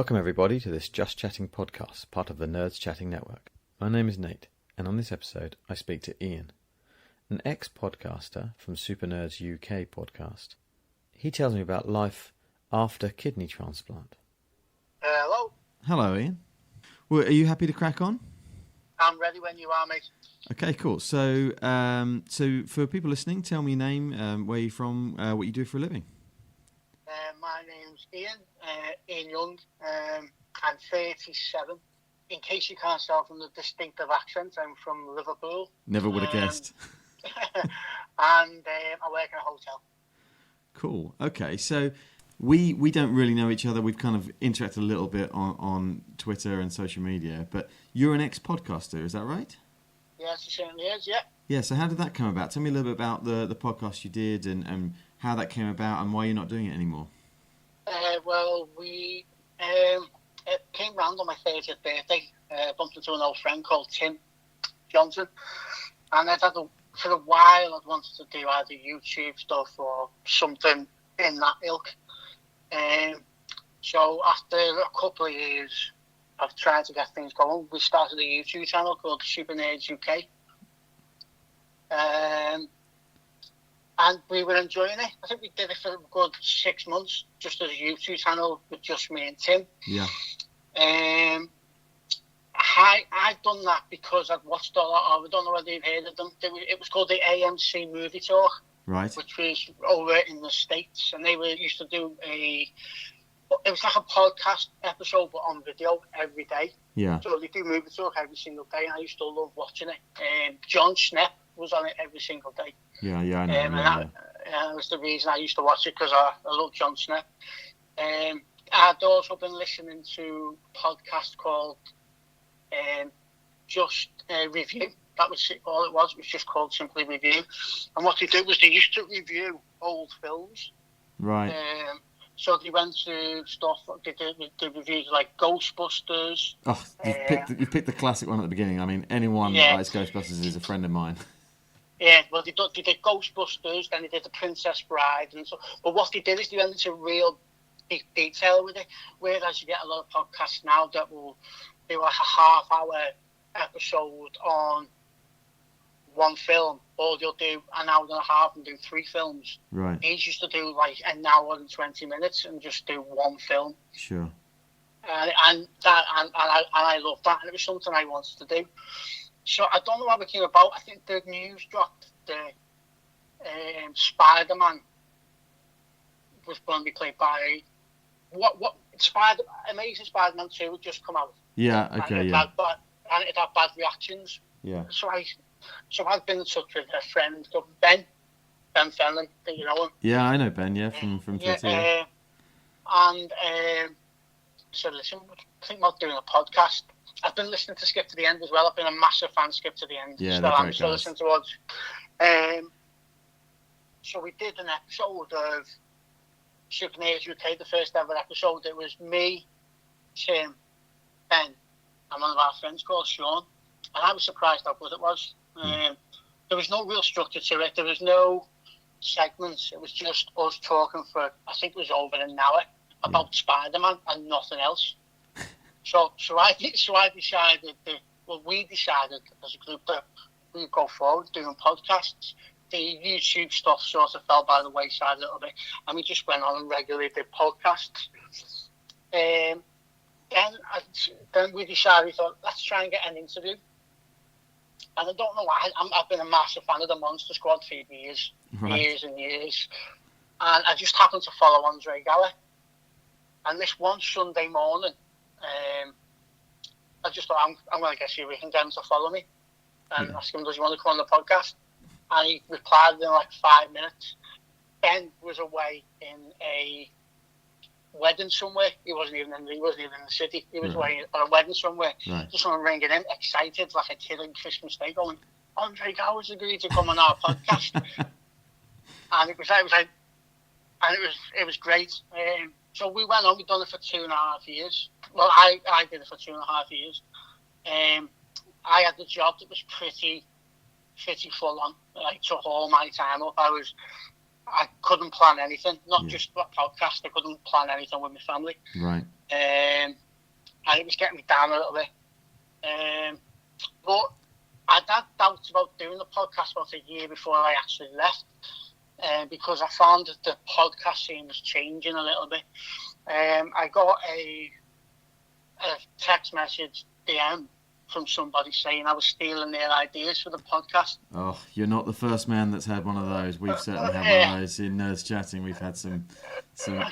Welcome everybody to this Just Chatting podcast, part of the Nerds Chatting Network. My name is Nate, and on this episode I speak to Ian, an ex-podcaster from Super Nerds UK podcast. He tells me about life after kidney transplant. Hello. Hello, Ian. Well, are you happy to crack on? I'm ready when you are, mate. Okay, cool. So for people listening, tell me your name, where you're from, what you do for a living. My name's Ian, Ian Young. I'm 37. In case you can't tell from the distinctive accent, I'm from Liverpool. Never would have guessed. And I work in a hotel. Cool. Okay, so we don't really know each other. We've kind of interacted a little bit on Twitter and social media, but you're an ex-podcaster, is that right? Yes, it certainly is, yeah. Yeah, so how did that come about? Tell me a little bit about the podcast you did and how that came about and why you're not doing it anymore. It came round on my 30th birthday. Bumped into an old friend called Tim Johnson, and for a while I'd wanted to do either YouTube stuff or something in that ilk. So after a couple of years of trying to get things going, we started a YouTube channel called Super Nerds UK. And we were enjoying it. I think we did it for a good 6 months, just as a YouTube channel with just me and Tim. Yeah. I've done that because I've watched a lot of, I don't know whether you've heard of them. It was called the AMC Movie Talk. Right. Which was over in the States. And they used to do it was like a podcast episode, but on video every day. Yeah. So they do Movie Talk every single day, and I used to love watching it. John Schnepp was on it every single day. Yeah, I know. That was the reason I used to watch it, because I love John Schnepp. I'd also been listening to a podcast called Just Review. That was all it was. It was just called simply Review. And what they did was they used to review old films. Right. So they went to stuff, they did reviews like Ghostbusters. Oh, you've picked the classic one at the beginning. I mean, anyone that likes Ghostbusters is a friend of mine. Yeah, well, they did Ghostbusters, then they did The Princess Bride, and so. But what they did is they went into real deep detail with it. Whereas you get a lot of podcasts now that will do like a half-hour episode on one film, or they'll do an hour and a half and do 3 films. Right. These used to do like an hour and 20 minutes and just do one film. Sure. And I love that, and it was something I wanted to do. So I don't know how it came about. I think the news dropped the Spider-Man was going to be played by Amazing Spider-Man 2 had just come out. Yeah. Okay. And it had bad reactions. Yeah. So I've been in touch with a friend called Ben Fenlon. Do you know him? Yeah, I know Ben. Yeah, from Twitter. So listen, I think about doing a podcast. I've been listening to Skip to the End as well. I've been a massive fan of Skip to the End. Yeah, I'm still listening towards. So we did an episode of Super Nerds UK, the first ever episode. It was me, Tim, Ben, and one of our friends called Sean. And I was surprised how good it was. There was no real structure to it. There was no segments. It was just us talking for, I think it was over an hour, about Spider-Man and nothing else. So we decided as a group that we'd go forward doing podcasts. The YouTube stuff sort of fell by the wayside a little bit, and we just went on and regularly did podcasts. Then we decided, we thought, let's try and get an interview. And I don't know why, I've been a massive fan of the Monster Squad for years and years. And I just happened to follow Andre Geller. And this one Sunday morning, I just thought, I'm going to get you, can get him to follow me. And ask him, does he want to come on the podcast? And he replied in like 5 minutes. Ben was away in a wedding somewhere. He wasn't even in the city. He was away on a wedding somewhere. Right. Just someone ringing him, excited like a kid on Christmas Day, going, Andre Gower's agreed to come on our podcast. And it was great. So we went on. We'd done it for 2.5 years. Well, I did it for 2.5 years. I had the job that was pretty full on. I took all my time up. I couldn't plan anything, not just a podcast. I couldn't plan anything with my family. Right. and it was getting me down a little bit. But I'd had doubts about doing the podcast about a year before I actually left, because I found that the podcast scene was changing a little bit. I got a text message DM from somebody saying I was stealing their ideas for the podcast. Oh, you're not the first man that's had one of those. We've certainly had one of those in Nerds Chatting. We've had some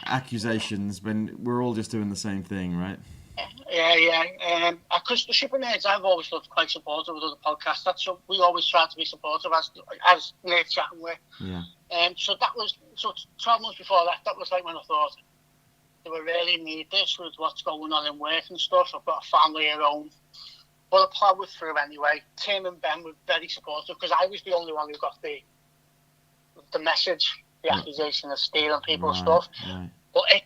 accusations when we're all just doing the same thing, right? Yeah. Because the Super Nerds, I've always looked quite supportive of the podcast. We always try to be supportive as Nerds Chatting were. Yeah. So 12 months before that was like when I thought, do I really need this with what's going on in work and stuff? I've got a family at home. But I plowed through anyway. Tim and Ben were very supportive because I was the only one who got the message, the accusation of stealing people's stuff. Right. But it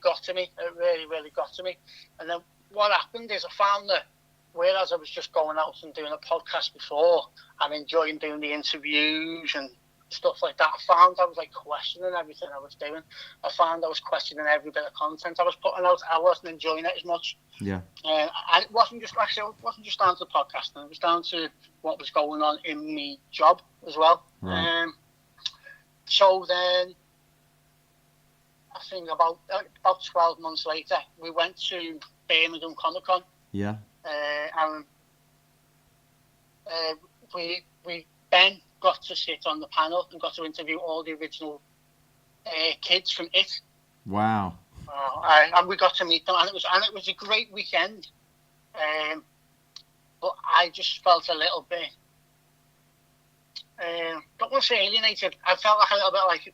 got to me. It really, really got to me. And then what happened is I found that whereas I was just going out and doing a podcast before and enjoying doing the interviews and stuff like that, I found I was like questioning everything I was doing. I found I was questioning every bit of content I was putting out. I wasn't enjoying it as much. Yeah. And it wasn't just down to the podcasting. It was down to what was going on in my job as well. Right. So then, I think about 12 months later, we went to Birmingham Comic Con. Yeah. And Ben got to sit on the panel and got to interview all the original kids from It. Wow. And we got to meet them, and it was a great weekend. But I just felt a little bit, don't want to say alienated. I felt like a little bit like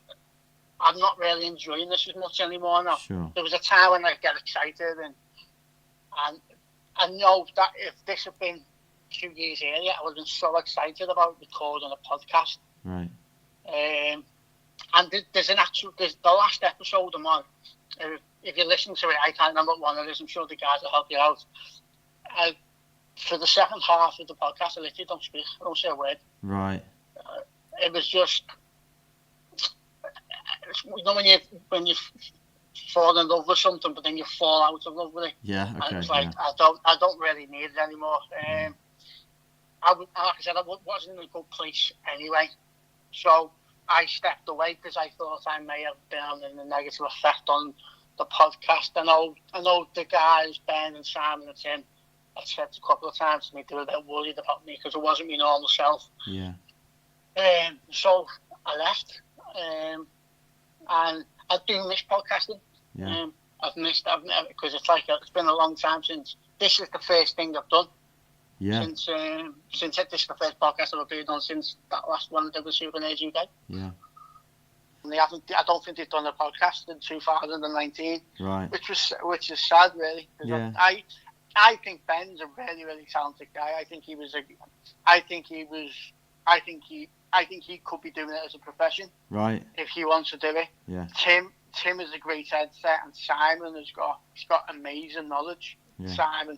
I'm not really enjoying this as much anymore now. Sure. There was a time when I get excited, and I know that if this had been 2 years earlier, I would have been so excited about recording a podcast. Right. And there's the last episode I'm on. If you listen to it, I can't remember what one it is. I'm sure the guys will help you out. For the second half of the podcast, I literally don't speak. I don't say a word. Right. It was just, you know, when you fall in love with something, but then you fall out of love with it. Yeah. Okay. And it's like I don't really need it anymore. Like I said, I wasn't in a good place anyway, so I stepped away because I thought I may have been having a negative effect on the podcast. I know the guys, Ben and Simon and Tim, I've said a couple of times to me, they were a bit worried about me because it wasn't my normal self. Yeah. So I left, and I do miss podcasting. Yeah. I've missed because it's been a long time since this is the first thing I've done. Yeah. Since this is the first podcast I've appeared on since that last one I did with Super Nerds UK. Yeah. And they haven't. I don't think they've done a podcast in 2019. Right. Which is sad, really. Yeah. I think Ben's a really, really talented guy. I think he could be doing it as a profession. Right. If he wants to do it. Yeah. Tim is a great headset, and Simon he's got amazing knowledge. Yeah. Simon.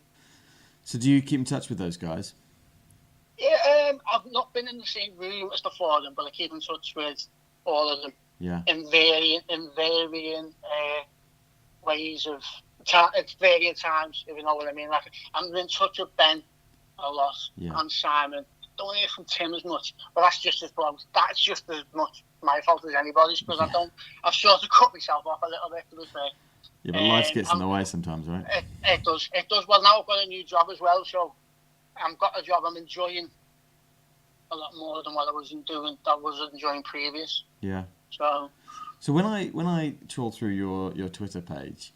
So do you keep in touch with those guys? Yeah, I've not been in the same room as the four of them, but I keep in touch with all of them. Yeah. In varying ways of it's varying times, if you know what I mean. Like I'm in touch with Ben a lot, and Simon. Don't hear from Tim as much, but that's just as much my fault as anybody's because I've sort of cut myself off a little bit, to be fair. Yeah, but life gets in the way sometimes, right? It does. Well, now I've got a new job as well, so I've got a job I'm enjoying a lot more than what I was enjoying previous. Yeah. So when I trawl through your Twitter page,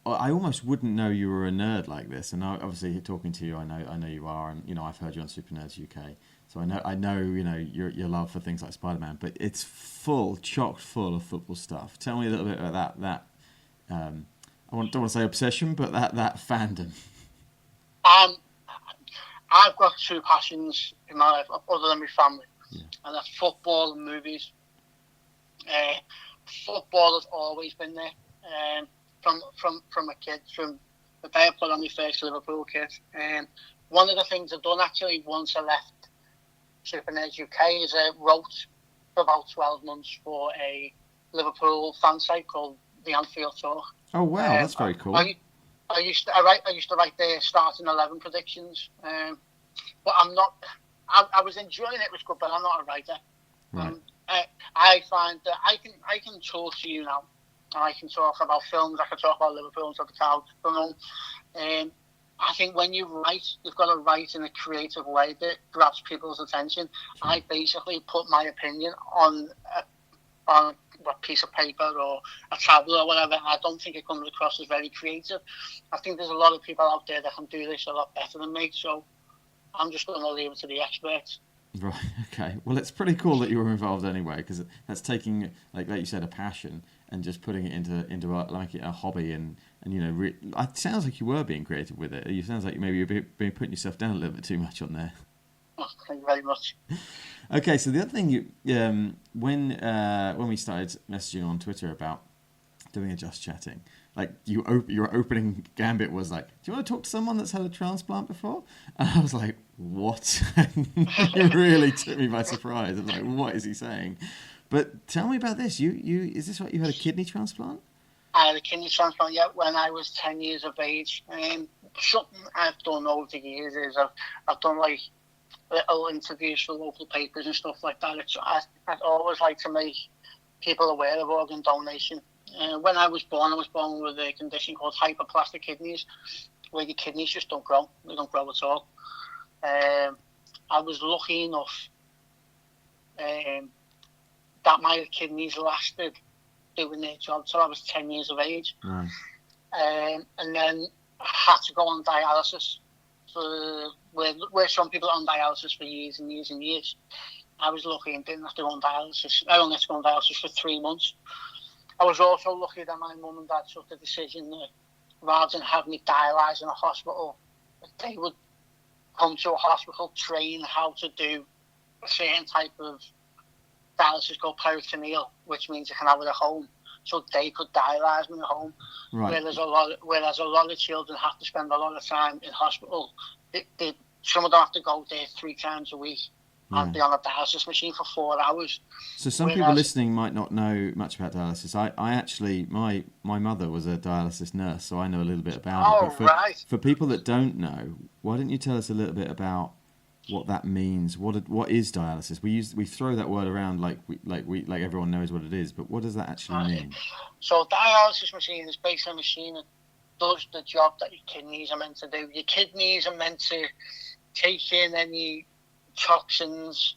I almost wouldn't know you were a nerd like this. And obviously, talking to you, I know you are, and you know I've heard you on Super Nerds UK, so I know you know your love for things like Spider-Man. But it's chock full of football stuff. Tell me a little bit about that. I don't want to say obsession, but that fandom. I've got two passions in my life other than my family, and that's football and movies. Football has always been there. From a kid, from the day I put on my first Liverpool kit. One of the things I've done actually once I left Super Nerds UK is I wrote for about 12 months for a Liverpool fan site called the Anfield tour. Oh wow, that's very cool. I used to write the starting 11 predictions, but I'm not. I was enjoying it. It was good, but I'm not a writer. Right. I find that I can talk to you now. I can talk about films. I can talk about Liverpool until the cows come home. I think when you write, you've got to write in a creative way that grabs people's attention. Sure. I basically put my opinion on a piece of paper or a tablet or whatever. I don't think it comes across as very creative. I think there's a lot of people out there that can do this a lot better than me. So I'm just going to leave it to the experts. Right. Okay. Well, it's pretty cool that you were involved anyway, because that's taking, like you said, a passion and just putting it into a hobby, and it sounds like you were being creative with it. It sounds like maybe you're being putting yourself down a little bit too much on there. Oh, thank you very much. Okay. So the other thing when we started messaging on Twitter about doing a Just Chatting, like your opening gambit was like, do you want to talk to someone that's had a transplant before? And I was like, what? It really took me by surprise. I was like, what is he saying? But tell me about this. Is this right? You had a kidney transplant? I had a kidney transplant, when I was 10 years of age. Something I've done over the years is I've done like little interviews for local papers and stuff like that. I'd always like to make people aware of organ donation. When I was born with a condition called hyperplastic kidneys, where your kidneys just don't grow. They don't grow at all. I was lucky enough that my kidneys lasted doing their job till I was 10 years of age. Right. And then I had to go on dialysis where some people are on dialysis for years and years and years. I was lucky and didn't have to go on dialysis. I only had to go on dialysis for 3 months. I was also lucky that my mum and dad took the decision that rather than have me dialyse in a hospital, they would come to a hospital, train how to do a certain type of dialysis called peritoneal, which means you can have it at home. So they could dialyse me at home. Right. Whereas a lot of children have to spend a lot of time in hospital. Some of them have to go there 3 times a week and be on a dialysis machine for 4 hours. So some people listening might not know much about dialysis. I actually, my mother was a dialysis nurse, so I know a little bit about it. But for people that don't know, why don't you tell us a little bit about what that means? What is dialysis? We throw that word around like everyone knows what it is, but what does that actually mean? So dialysis machine is basically a machine that does the job that your kidneys are meant to do. Your kidneys are meant to take in any toxins,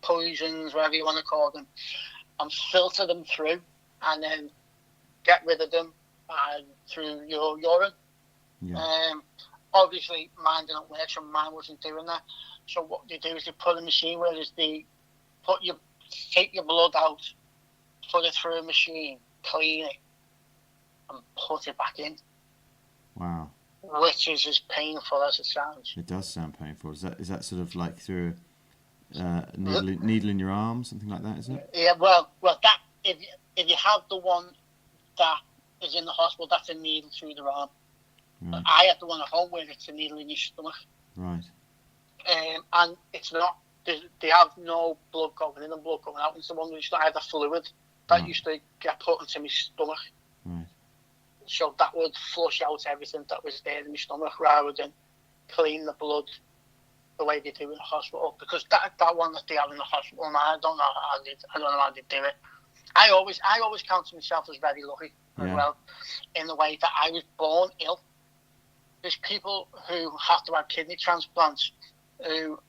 poisons, whatever you want to call them, and filter them through, and then get rid of them through your urine. Yeah. Obviously, mine didn't work, so mine wasn't doing that. So what they do is they put a machine where they take your blood out, put it through a machine, clean it, and put it back in. Wow. Which is as painful as it sounds. It does sound painful. Is that sort of like through a needle in your arm, something like that, is it? Yeah, well, that if you have the one that is in the hospital, that's a needle through the arm. Right. I had the one at home where it's a needle in your stomach. Right. And it's not. They have no blood going in and blood going out. It's the one where I had the fluid that used to get put into my stomach. Right. So that would flush out everything that was there in my stomach rather than clean the blood the way they do in the hospital. Because that one that they have in the hospital, I don't know how they do it. I always counted myself as very lucky as well, in the way that I was born ill. There's people who have to have kidney transplants who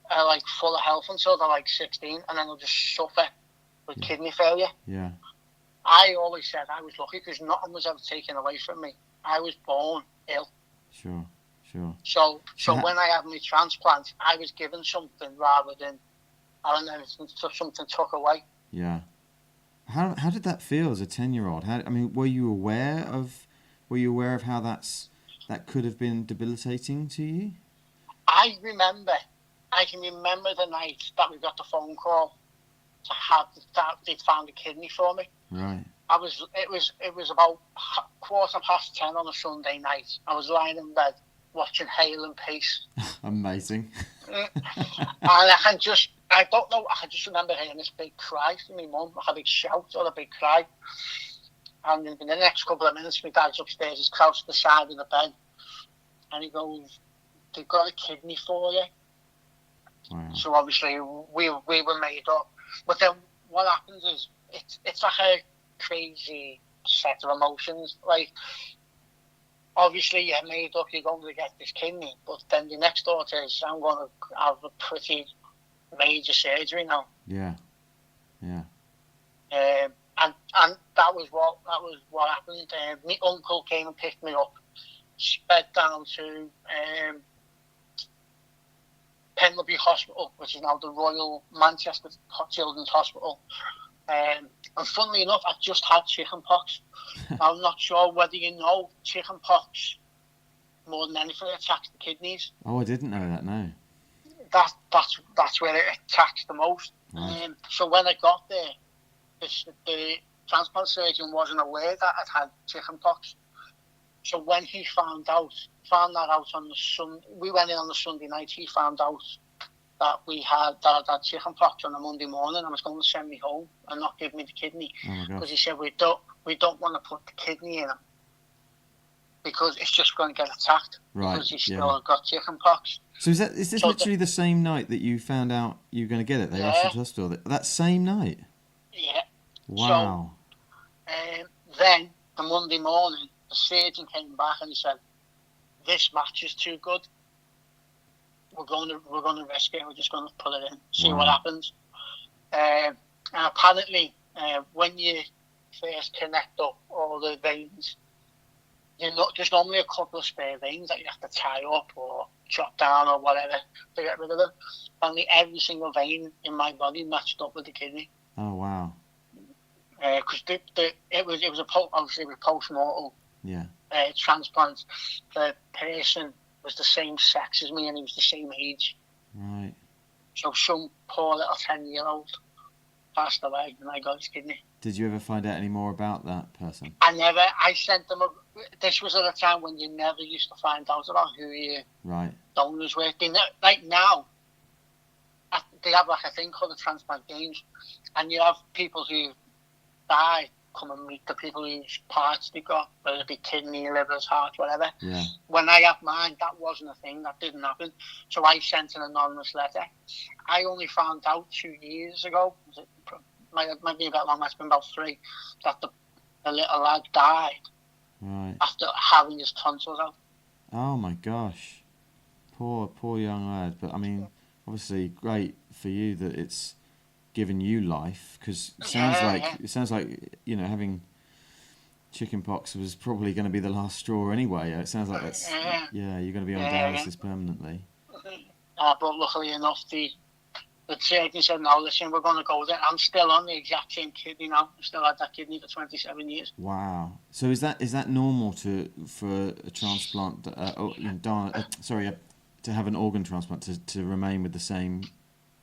are like full of health until they're like 16, and then they'll just suffer with kidney failure. Yeah. I always said I was lucky because nothing was ever taken away from me. I was born ill. Sure. So when I had my transplant, I was given something rather than having anything, something took away. Yeah. How did that feel as a 10-year-old? Were you aware of how that could have been debilitating to you? I can remember the night that we got the phone call that they'd found a kidney for me. Right. It was about 10:15 on a Sunday night. I was lying in bed watching Hale and Pace. Amazing. And I don't know, I just remember hearing this big cry from my mum, like a big shout or a big cry. And in the next couple of minutes, my dad's upstairs, he's crouched to the side of the bed, and he goes, "They've got a kidney for you." Wow. So obviously we were made up. But then what happens is it's like a crazy set of emotions. Like, obviously you're made up, you're going to get this kidney, but then the next thought is, I'm going to have a pretty major surgery now. Yeah. Yeah. And that was what happened. My uncle came and picked me up, sped down to Penleby Hospital, which is now the Royal Manchester Children's Hospital. And funnily enough, I just had chickenpox. I'm not sure whether you know, chickenpox more than anything attacks the kidneys. Oh, I didn't know that. No. That's where it attacks the most. Right. So when I got there, the transplant surgeon wasn't aware that I'd had chickenpox. So when he found that out on the Sunday, we went in on the Sunday night. He found out that that I had chickenpox on the Monday morning, and was going to send me home and not give me the kidney, because he said we don't want to put the kidney in him because it's just going to get attacked, right, because he's still got chickenpox. So is this literally the same night that you found out you were going to get it? They rushed you to hospital that same night? Yeah. Wow. So then the Monday morning, the surgeon came back and he said, "This match is too good. We're going to risk it. We're just going to put it in, see what happens." And apparently, when you first connect up all the veins, there's normally a couple of spare veins that you have to tie up or chop down or whatever to get rid of them. Only every single vein in my body matched up with the kidney. Oh wow. Because it was obviously with post-mortem transplant. The person was the same sex as me and he was the same age. Right. So some poor little 10-year-old passed away and I got his kidney. Did you ever find out any more about that person? I sent them this was at a time when you never used to find out about who your donors were. Like now, they have like a thing called the transplant games, and you have people who die come and meet the people whose parts they got, whether it be kidney, livers, heart, whatever. Yeah. When I had mine, that wasn't a thing. That didn't happen. So I sent an anonymous letter. I only found out 2 years ago, might be about long, it's been about 3, that the little lad died after having his tonsils out. Oh my gosh. Poor young lad. But I mean, obviously great for you that it's given you life, because it sounds like having chickenpox was probably going to be the last straw anyway. It sounds like that's you're going to be on dialysis permanently. But luckily enough, the surgeon said, "No, listen, we're going to go there." I'm still on the exact same kidney now. I've still had that kidney for 27 years. Wow. So is that normal for a transplant? To have an organ transplant to remain with the same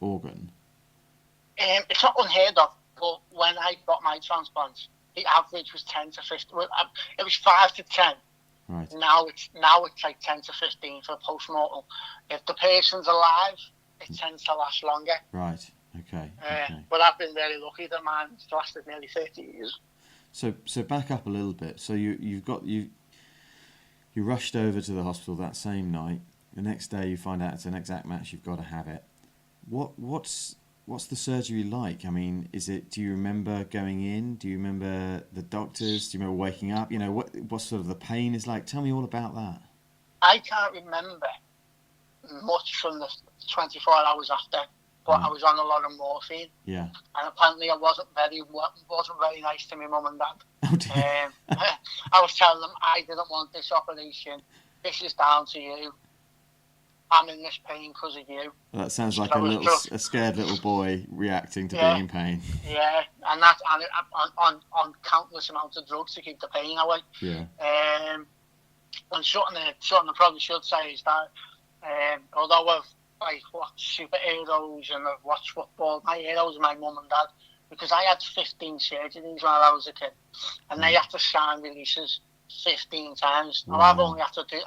organ? It's not unheard of, but when I got my transplant, the average was 10 to 15. It was 5 to 10. Right. Now it's like 10 to 15 for a post-mortem. If the person's alive, it tends to last longer. Right. Okay. But I've been very lucky that mine's lasted nearly 30 years. So back up a little bit. So you rushed over to the hospital that same night. The next day you find out it's an exact match. You've got to have it. What's the surgery like? I mean, do you remember going in? Do you remember the doctors? Do you remember waking up? What sort of the pain is like? Tell me all about that. I can't remember much from the 24 hours after, but I was on a lot of morphine. Yeah. And apparently I wasn't very nice to my mum and dad. Oh dear. I was telling them, I didn't want this operation. This is down to you. I'm in this pain because of you. Well, that sounds like a scared little boy reacting to being in pain. Yeah, and that's on countless amounts of drugs to keep the pain away. Yeah. And something I probably should say is that although I've watched superheroes and I've watched football, my heroes are my mum and dad, because I had 15 surgeries when I was a kid, and they had to sign releases 15 times. Wow. I've only had to do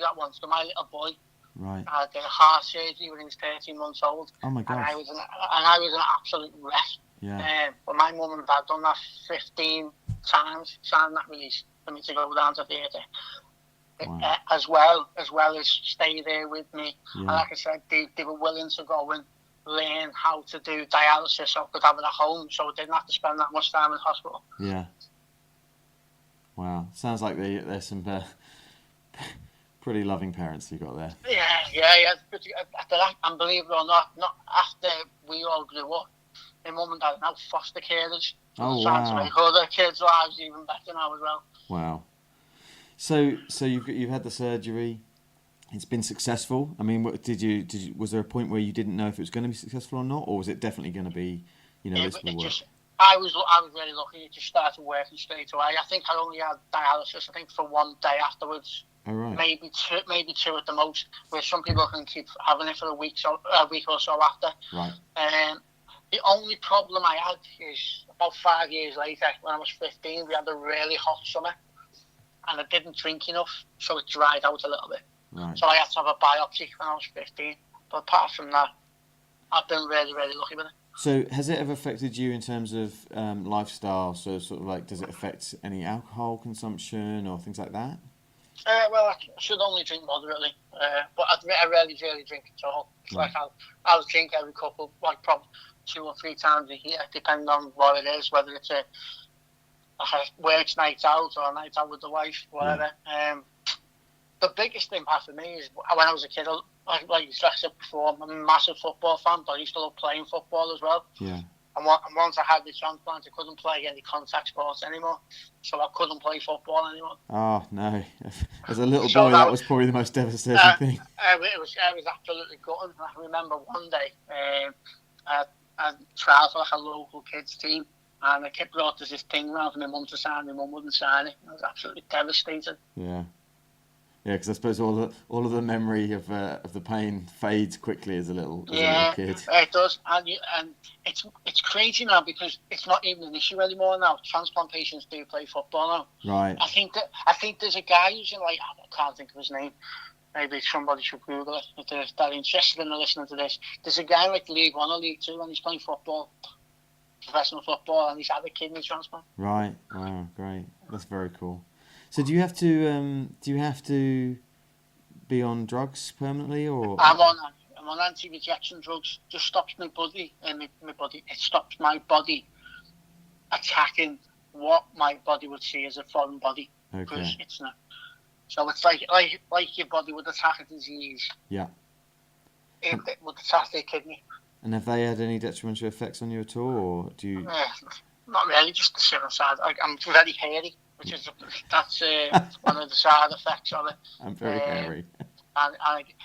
that once to my little boy. Right. I had a heart surgery when he was 13 months old. Oh my gosh. And I was an absolute wreck. Yeah. But my mum and dad done that 15 times signing that release for me to go down to theatre. Wow. As well as stay there with me. Yeah. And like I said, they were willing to go and learn how to do dialysis so I could have it at home, so I didn't have to spend that much time in hospital. Yeah. Wow. Sounds like there's some pretty loving parents you got there. Yeah. After that, and believe it or not after we all grew up, my mum and dad are now foster carers. Oh, trying to wow. make other kids' lives even better now as well. Wow. So you've had the surgery. It's been successful. I mean, was there a point where you didn't know if it was going to be successful or not, or was it definitely going to be, this will work? I was really lucky. It just started working straight away. I think I only had dialysis, I think, for one day afterwards. Oh, right. Maybe two at the most, where some people can keep having it for a week or so after. Right. The only problem I had is about 5 years later, when I was 15, we had a really hot summer, and I didn't drink enough, so it dried out a little bit. Right. So I had to have a biopsy when I was 15. But apart from that, I've been really, really lucky with it. So has it ever affected you in terms of lifestyle? So sort of like, does it affect any alcohol consumption or things like that? Well, I should only drink moderately, but I rarely drink at all. Right. Like I'll drink every couple, like probably 2 or 3 times a year, depending on what it is, whether it's a work night out or a night out with the wife, whatever. Yeah. The biggest impact for me is when I was a kid. Like you said before, I'm a massive football fan, but I used to love playing football as well. Yeah. And once I had the transplant, I couldn't play any contact sports anymore, so I couldn't play football anymore. Oh no! As a little boy, that was probably the most devastating thing. It was absolutely gutting. I remember one day I tried for like a local kids team, and I kept brought this thing around for my mum to sign. My mum wouldn't sign it. I was absolutely devastated. Yeah. Yeah, because I suppose all of the memory of the pain fades quickly as a little kid. It does, and it's crazy now because it's not even an issue anymore now. Transplant patients do play football now. Right. I think there's a guy who's in, like, I can't think of his name. Maybe somebody should Google it if they're interested in listening to this. There's a guy like League 1 or League 2 and he's playing football, professional football, and he's had a kidney transplant. Right. Wow. Great. That's very cool. So do you have to be on drugs permanently, or? I'm on anti-rejection drugs. Just stops my body It stops my body attacking what my body would see as a foreign body. Okay. Because it's not. So it's like your body would attack a disease. Yeah. It would attack your kidney. And have they had any detrimental effects on you at all, or do you? Not really. Just the civil side. I'm very hairy. That's one of the side effects of it. I'm very hairy. And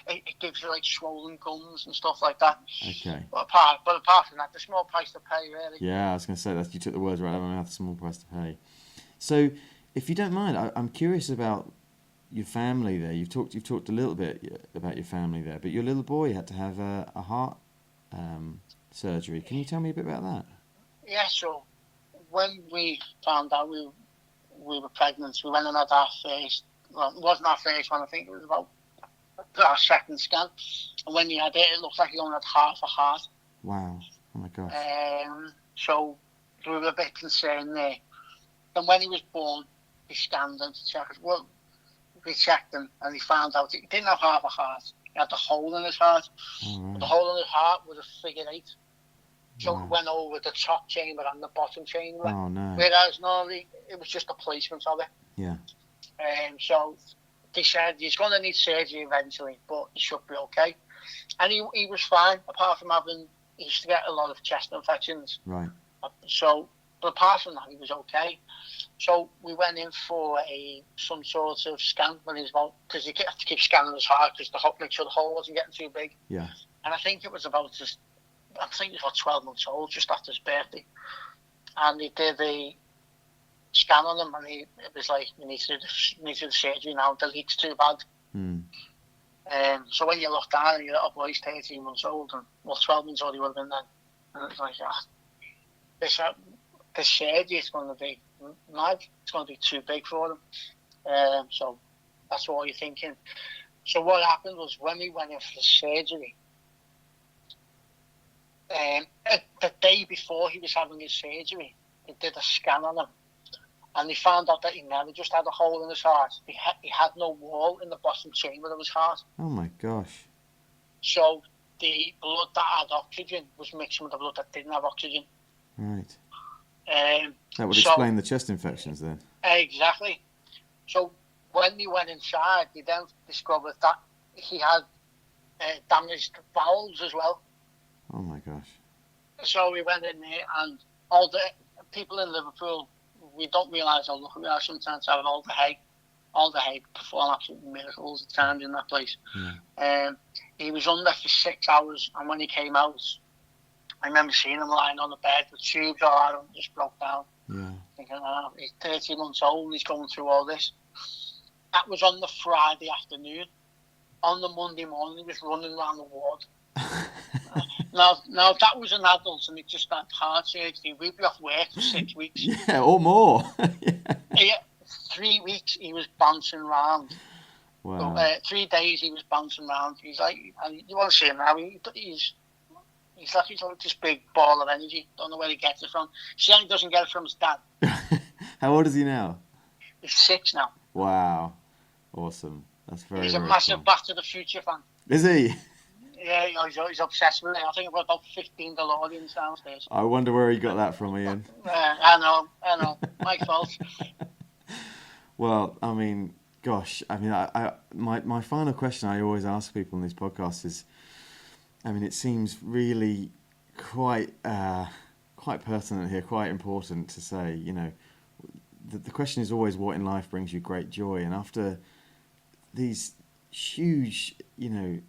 it gives you like swollen gums and stuff like that. Okay. But apart from that, the small price to pay, really. Yeah, I was going to say that you took the words right out of my mouth. The small price to pay. So, if you don't mind, I'm curious about your family there. You've talked a little bit about your family there, but your little boy had to have a heart surgery. Can you tell me a bit about that? Yeah. So when we found out we were pregnant, we went and had our first. Well, it wasn't our first one. I think it was about our second scan. And when he had it, it looked like he only had half a heart. Wow! Oh my gosh! So we were a bit concerned there. And when he was born, we scanned him to check it. Well, we checked him, and he found out he didn't have half a heart. He had a hole in his heart. Right. The hole in his heart was a figure 8. So Wow. it went over the top chamber and the bottom chamber. Oh no! Whereas normally it was just a placement of it. Yeah. So they said he's going to need surgery eventually, but he should be okay. And he was fine, apart from he used to get a lot of chest infections. Right. So, but apart from that, he was okay. So we went in for some sort of scan when he was about, because you have to keep scanning his heart because make sure the hole wasn't getting too big. Yeah. And I think it was about 12 months old, just after his birthday. And he did a scan on him, and it was like, you need to do the surgery now, the leak's too bad. So when you look down and your little boy's 13 months old, and 12 months old he would have been then, and it's like, this surgery is going to be mad, it's going to be too big for him. So that's what you're thinking. So what happened was, when we went in for the surgery, the day before he was having his surgery, they did a scan on him, and they found out that he never just had a hole in his heart. He had no wall in the bottom chamber of his heart. Oh my gosh. So the blood that had oxygen was mixing with the blood that didn't have oxygen. Right. Um, That would so, explain the chest infections then. Exactly. So when they went inside, they then discovered that he had damaged bowels as well. Oh my gosh. So we went in there, and all the people in Liverpool, we don't realise how lucky we are sometimes having all the hay perform absolute miracles at times in that place. Yeah. He was under for 6 hours, and when he came out, I remember seeing him lying on the bed with tubes all around him, just broke down. Yeah. Thinking, he's 30 months old and he's going through all this. That was on the Friday afternoon. On the Monday morning, he was running around the ward. Now, if that was an adult and he just had heart surgery, we'd be off work for 6 weeks. Yeah, or more. Yeah, 3 weeks he was bouncing around. Wow. 3 days he was bouncing around. He's like, you want to see him now? He's like this big ball of energy. Don't know where he gets it from. Certainly doesn't get it from his dad. How old is he now? He's 6 now. Wow. Awesome. That's very, He's a very massive cool. Back to the Future fan. Is he? Yeah, he's obsessed with it. I think I've got about 15 DeLoreans downstairs. I wonder where he got that from, Ian. I know. My fault. Well, I mean, gosh, I mean, my final question I always ask people in these podcasts is, I mean, it seems really quite pertinent here, quite important to say, you know, the question is always what in life brings you great joy, and after these huge, you know,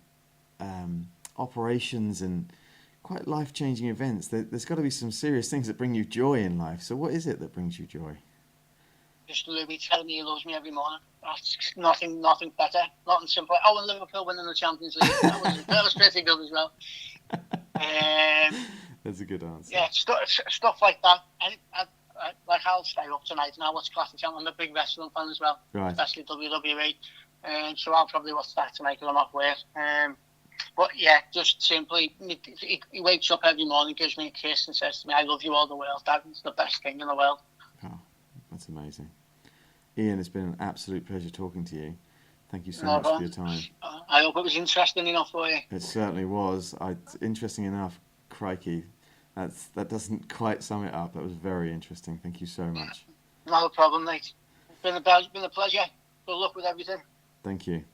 operations and quite life-changing events, there's got to be some serious things that bring you joy in life. So what is it that brings you joy? Just Louis telling me he loves me every morning. That's nothing better, nothing simple. Oh, and Liverpool winning the Champions League. That was pretty good as well. That's a good answer. Yeah, stuff like that. And like I'll stay up tonight and I'll watch Clash of Champions. I'm a big wrestling fan as well, Right. especially WWE. So I'll probably watch that tonight because I'm off work. But yeah, just simply, he wakes up every morning, gives me a kiss and says to me, I love you all the world. That's the best thing in the world. Oh, that's amazing. Ian, it's been an absolute pleasure talking to you. Thank you so No much problem. for your time. I hope it was interesting enough for you. It certainly was. Interesting enough, crikey. That doesn't quite sum it up. That was very interesting. Thank you so much. No problem, mate. It's been a pleasure. Good luck with everything. Thank you.